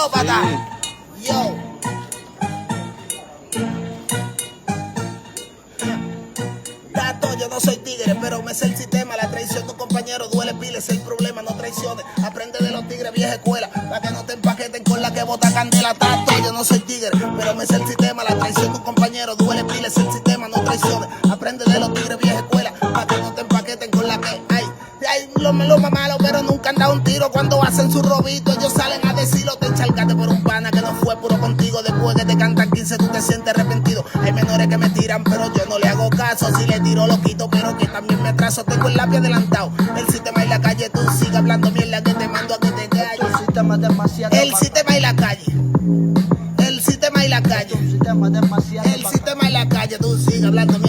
psicópata. Yo. Gato, yo no soy tigre, pero me sé el sistema. La traición de tu compañero duele piles, el problema, no traiciones. Aprende de los tigres, vieja escuela, para que no te empaqueten con la que bota candela. Tato, yo no soy tigre, pero me sé el sistema. La traición de tu compañero duele piles, el sistema, no traiciones. Aprende de los tigres, vieja escuela, para que no te empaqueten con la que hay. Los más malos, pero nunca han dado un tiro. Cuando hacen su robito, ellos salen a decirlo. Te encharcaste por un pana que no fue puro contigo. Después que te cantan 15, tú te sientes arrepentido. Hay menores que me tiran, pero yo no le hago caso. Si le tiro, lo quito, pero que también me atraso. Tengo el lápiz adelantado. El sistema y la calle, tú sigue hablando mierda que te mando a que te calles. El sistema es demasiado. El sistema y la calle. El sistema y la calle. El sistema es demasiado. El sistema y la calle, tú sigue hablando